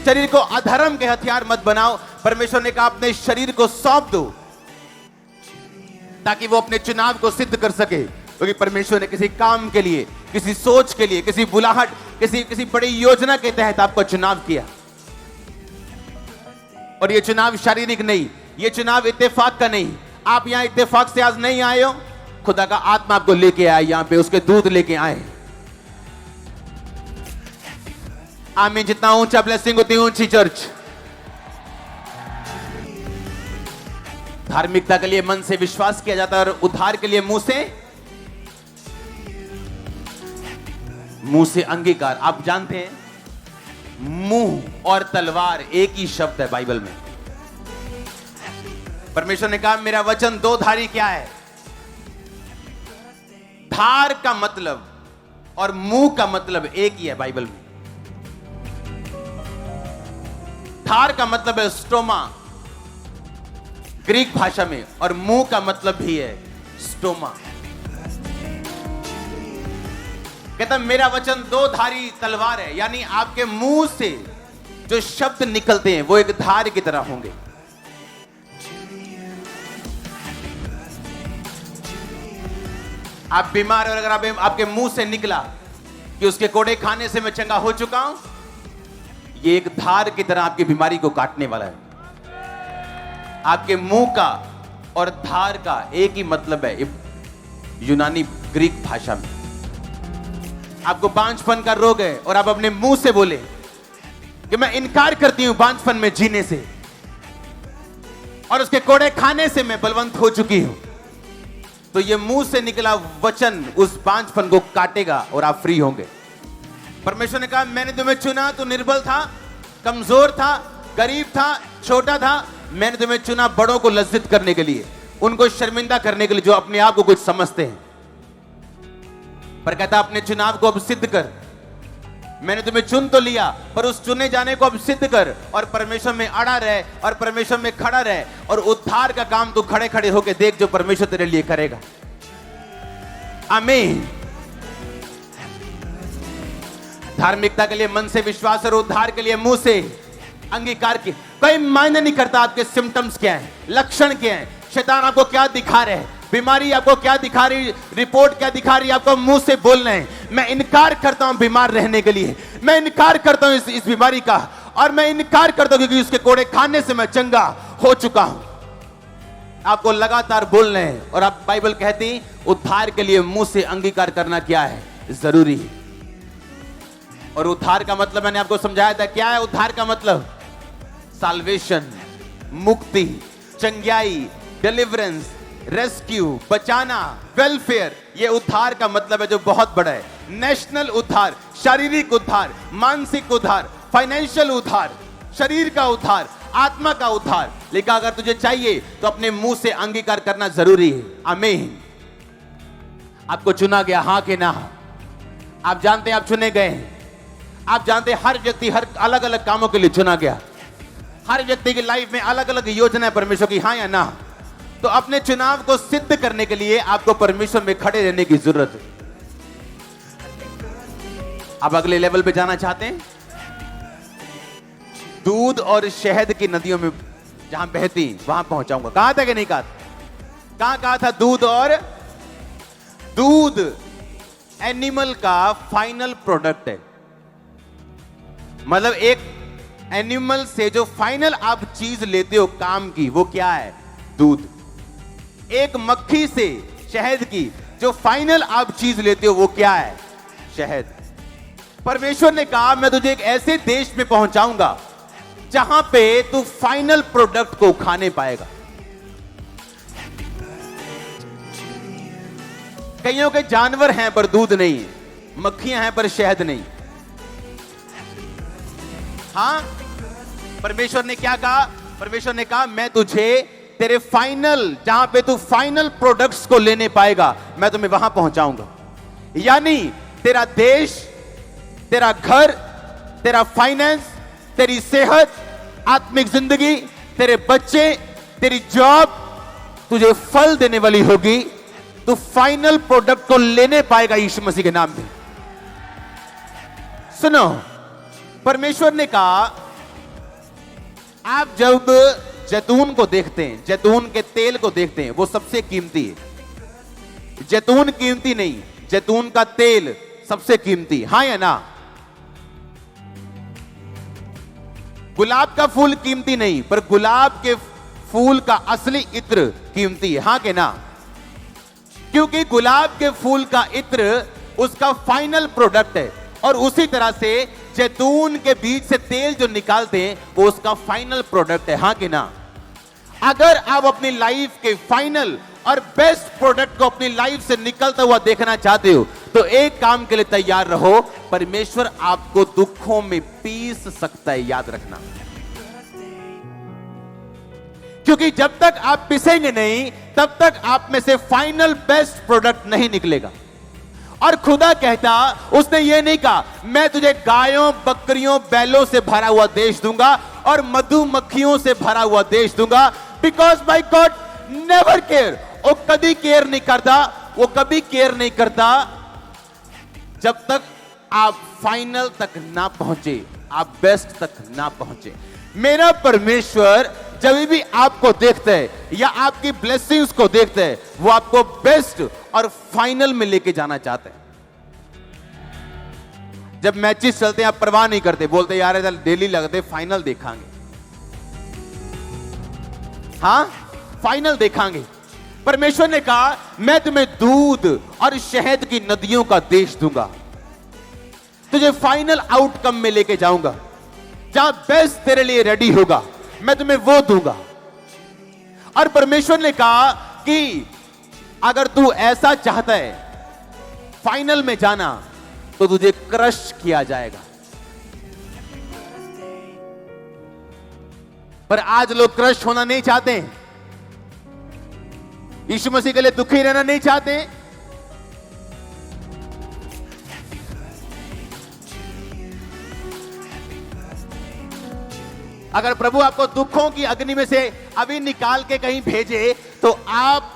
शरीर को अधर्म के हथियार मत बनाओ। परमेश्वर ने कहा अपने शरीर को सौंप दो ताकि वो अपने चुनाव को सिद्ध कर सके, क्योंकि परमेश्वर ने किसी काम के लिए, किसी सोच के लिए, किसी बुलाहट, किसी बड़ी योजना के तहत आपको चुनाव किया। और ये चुनाव शारीरिक नहीं, ये चुनाव इत्तेफाक का नहीं। आप यहां इत्तेफाक से आज नहीं आए हो, खुदा का आत्मा आपको लेके आए, यहां पे उसके दूत लेके आए। आमीन। जितना ऊंचा ब्लेसिंग उतनी ऊंची चर्च। धार्मिकता के लिए मन से विश्वास किया जाता है और उद्धार के लिए मुंह से अंगीकार। आप जानते हैं मुंह और तलवार एक ही शब्द है बाइबल में। परमेश्वर ने कहा मेरा वचन दो धारी क्या है? धार का मतलब और मुंह का मतलब एक ही है बाइबल में। धार का मतलब है स्टोमा ग्रीक भाषा में, और मुंह का मतलब भी है स्टोमा। कहता मेरा वचन दो धारी तलवार है, यानी आपके मुंह से जो शब्द निकलते हैं वो एक धार की तरह होंगे। आप बीमार और अगर आपके मुंह से निकला कि उसके कोड़े खाने से मैं चंगा हो चुका हूं, ये एक धार की तरह आपकी बीमारी को काटने वाला है। आपके मुंह का और धार का एक ही मतलब है यूनानी ग्रीक भाषा में। आपको बांझपन का रोग है और आप अपने मुंह से बोले कि मैं इनकार करती हूं बांझपन में जीने से, और उसके कोड़े खाने से मैं बलवंत हो चुकी हूं, तो ये मुंह से निकला वचन उस बांझपन को काटेगा और आप फ्री होंगे। परमेश्वर ने कहा मैंने तुम्हें चुना, तू निर्बल था, कमजोर था, गरीब था, छोटा था। मैंने तुम्हें चुना बड़ों को लज्जित करने के लिए, उनको शर्मिंदा करने के लिए जो अपने आप को कुछ समझते हैं। पर कहता अपने चुनाव को अब सिद्ध कर। मैंने तुम्हें चुन तो लिया, पर उस चुने जाने को अब सिद्ध कर और परमेश्वर में अड़ा रहे और परमेश्वर में खड़ा रहे, और उद्धार का काम तू खड़े खड़े होकर देख जो परमेश्वर तेरे लिए करेगा। आमीन। धार्मिकता के लिए मन से विश्वास और उद्धार के लिए मुंह से अंगीकार की। कोई मायने नहीं करता आपके सिम्टम्स क्या हैं, लक्षण क्या हैं, शैतान आपको क्या दिखा रहे हैं, बीमारी आपको क्या दिखा रही, रिपोर्ट क्या दिखा रही है, आपको मुंह से बोलना है मैं इनकार करता हूं बीमार रहने के लिए, मैं इनकार करता हूं इस बीमारी का, और मैं इनकार करता हूं क्योंकि उसके कोड़े खाने से मैं चंगा हो चुका हूं। आपको लगातार बोलना है। और आप बाइबल कहती उद्धार के लिए मुंह से अंगीकार करना क्या है, जरूरी है। और उद्धार का मतलब मैंने आपको समझाया था। क्या है उद्धार का मतलब? साल्वेशन, मुक्ति, चंगाई, डिलीवरेंस, रेस्क्यू, बचाना, वेलफेयर। ये उद्धार का मतलब है जो बहुत बड़ा है। नेशनल उद्धार, शारीरिक उद्धार, मानसिक उद्धार, फाइनेंशियल उद्धार, शरीर का उद्धार, आत्मा का उद्धार। लेकिन अगर तुझे चाहिए तो अपने मुंह से अंगीकार करना जरूरी है। आमीन। आपको चुना गया, हां कि ना? आप जानते हैं आप चुने गए हैं। आप जानते हैं हर व्यक्ति हर अलग अलग कामों के लिए चुना गया। हर व्यक्ति की लाइफ में अलग अलग योजना है परमेश्वर की, हां या ना? तो अपने चुनाव को सिद्ध करने के लिए आपको परमेश्वर में खड़े रहने की जरूरत है। आप अगले लेवल पे जाना चाहते हैं? दूध और शहद की नदियों में जहां बहती वहां पहुंचाऊंगा। कहा था कि नहीं कहा था? कहा था? दूध एनिमल का फाइनल प्रोडक्ट है। मतलब एक एनिमल से जो फाइनल आप चीज लेते हो काम की, वो क्या है? दूध। एक मक्खी से शहद की जो फाइनल आप चीज लेते हो वो क्या है? शहद। परमेश्वर ने कहा मैं तुझे एक ऐसे देश में पहुंचाऊंगा जहां पे तू फाइनल प्रोडक्ट को खाने पाएगा। कईयों के जानवर हैं पर दूध नहीं है, मक्खियां हैं पर शहद नहीं। हां, परमेश्वर ने क्या कहा? परमेश्वर ने कहा मैं तुझे तेरे फाइनल, जहां पे तू फाइनल प्रोडक्ट्स को लेने पाएगा, मैं तुम्हें वहां पहुंचाऊंगा। यानी तेरा देश, तेरा घर, तेरा फाइनेंस, तेरी सेहत, आत्मिक जिंदगी, तेरे बच्चे, तेरी जॉब तुझे फल देने वाली होगी। तू फाइनल प्रोडक्ट को लेने पाएगा यीशु मसीह के नाम में। सुनो, परमेश्वर ने कहा आप जब जैतून को देखते हैं, जैतून के तेल को देखते हैं, वो सबसे कीमती है। जैतून कीमती नहीं, जैतून का तेल सबसे कीमती, हाँ या ना? गुलाब का फूल कीमती नहीं, पर गुलाब के फूल का असली इत्र कीमती है, हाँ के ना? क्योंकि गुलाब के फूल का इत्र उसका फाइनल प्रोडक्ट है, और उसी तरह से जैतून के बीज से तेल जो निकालते हैं वो उसका फाइनल प्रोडक्ट है, हाँ कि ना? अगर आप अपनी लाइफ के फाइनल और बेस्ट प्रोडक्ट को अपनी लाइफ से निकलता हुआ देखना चाहते हो तो एक काम के लिए तैयार रहो, परमेश्वर आपको दुखों में पीस सकता है, याद रखना। क्योंकि जब तक आप पिसेंगे नहीं तब तक आप में से फाइनल बेस्ट प्रोडक्ट नहीं निकलेगा। और खुदा कहता, उसने ये नहीं कहा मैं तुझे गायों, बकरियों, बैलों से भरा हुआ देश दूंगा और मधुमक्खियों से भरा हुआ देश दूंगा, because my God never care. वो कभी केयर नहीं करता, वो कभी केयर नहीं करता जब तक आप फाइनल तक ना पहुंचे, आप बेस्ट तक ना पहुंचे। मेरा परमेश्वर जब भी आपको देखता है या आपकी ब्लेसिंग्स को देखता है, वो आपको बेस्ट और फाइनल में लेके जाना चाहते हैं। जब मैचेस चलते हैं आप परवाह नहीं करते, बोलते यार डेली लगते, फाइनल देखांगे, हाँ फाइनल देखांगे। परमेश्वर ने कहा मैं तुम्हें दूध और शहद की नदियों का देश दूंगा, तुझे फाइनल आउटकम में लेके जाऊंगा, जहां बेस्ट तेरे लिए रेडी होगा मैं तुम्हें वो दूंगा। और परमेश्वर ने कहा कि अगर तू ऐसा चाहता है फाइनल में जाना तो तुझे क्रश किया जाएगा। पर आज लोग क्रश होना नहीं चाहते, यीशु मसीह के लिए दुखी रहना नहीं चाहते। अगर प्रभु आपको दुखों की अग्नि में से अभी निकाल के कहीं भेजे तो आप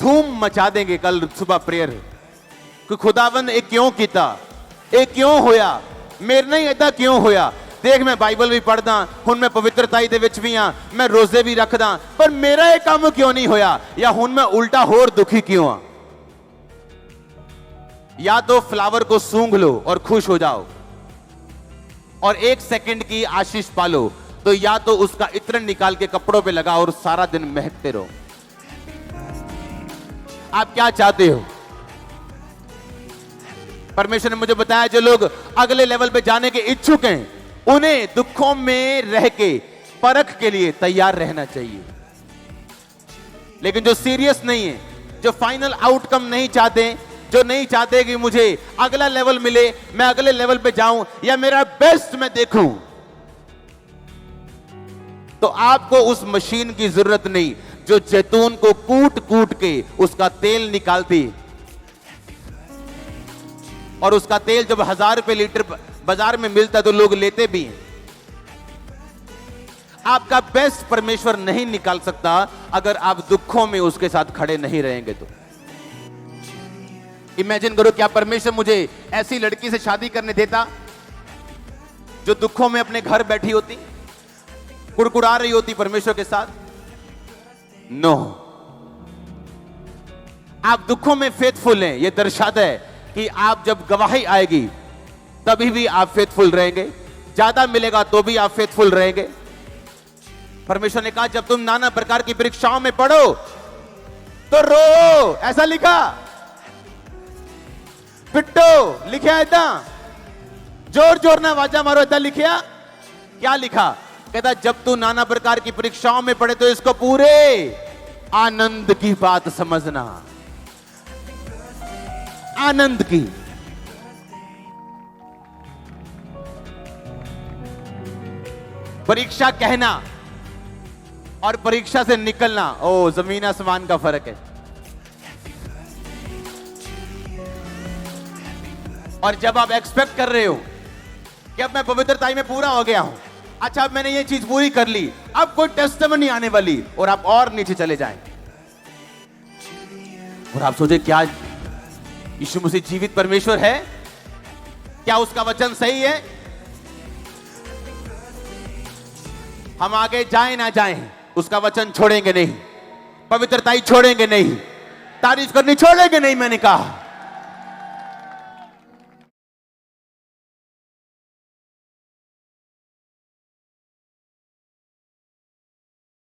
धूम मचा देंगे कल सुबह प्रेयर कि खुदावन ये क्यों किया, ये क्यों होया, मेरे नहीं ऐसा क्यों होया। देख मैं बाइबल भी पढ़दा, हुण मैं पवित्रताई दे विच भी हां, मैं रोजे भी रखदा, पर मेरा ये काम क्यों नहीं होया, या हुण मैं उल्टा होर दुखी क्यों हां। या तो फ्लावर को सूंघ लो और खुश हो जाओ और 1 सेकंड की आशीष पालो, तो या तो उसका इत्र निकाल के कपड़ों पे लगा और सारा दिन महकते रहो। आप क्या चाहते हो? परमेश्वर ने मुझे बताया जो लोग अगले लेवल पे जाने के इच्छुक हैं उन्हें दुखों में रह के परख के लिए तैयार रहना चाहिए। लेकिन जो सीरियस नहीं है, जो फाइनल आउटकम नहीं चाहते, जो नहीं चाहते कि मुझे अगला लेवल मिले, मैं अगले लेवल पे जाऊं या मेरा बेस्ट मैं देखूं, तो आपको उस मशीन की जरूरत नहीं जो जैतून को कूट कूट के उसका तेल निकालती, और उसका तेल जब 1000 रुपए लीटर बाजार में मिलता है तो लोग लेते भी हैं। आपका बेस्ट परमेश्वर नहीं निकाल सकता अगर आप दुखों में उसके साथ खड़े नहीं रहेंगे। तो इमेजिन करो क्या परमेश्वर मुझे ऐसी लड़की से शादी करने देता जो दुखों में अपने घर बैठी होती, कुड़कुड़ा रही होती परमेश्वर के साथ? नो। आप दुखों में फेथफुल हैं, यह दर्शाता है कि आप जब गवाही आएगी तभी भी आप फेथफुल रहेंगे, ज्यादा मिलेगा तो भी आप फेथफुल रहेंगे। परमेश्वर ने कहा जब तुम नाना प्रकार की परीक्षाओं में पढ़ो तो रो, ऐसा लिखा, पिट्टो लिखा ऐसा, जोर जोर ना वाजा मारो ऐसा लिखा। क्या लिखा? कहता जब तू नाना प्रकार की परीक्षाओं में पढ़े तो इसको पूरे आनंद की बात समझना, आनंद की। परीक्षा कहना और परीक्षा से निकलना, ओ जमीन आसमान का फर्क है। और जब आप एक्सपेक्ट कर रहे हो कि अब मैं पवित्रताई में पूरा हो गया हूं, अच्छा अब मैंने ये चीज पूरी कर ली, अब कोई टेस्टमनी आने वाली, और आप और नीचे चले जाएं और आप सोचे क्या यीशु मसीह जीवित परमेश्वर है? क्या उसका वचन सही है? हम आगे जाएं ना जाएं, उसका वचन छोड़ेंगे नहीं, पवित्रता ही छोड़ेंगे नहीं, तारीफ करनी छोड़ेंगे नहीं। मैंने कहा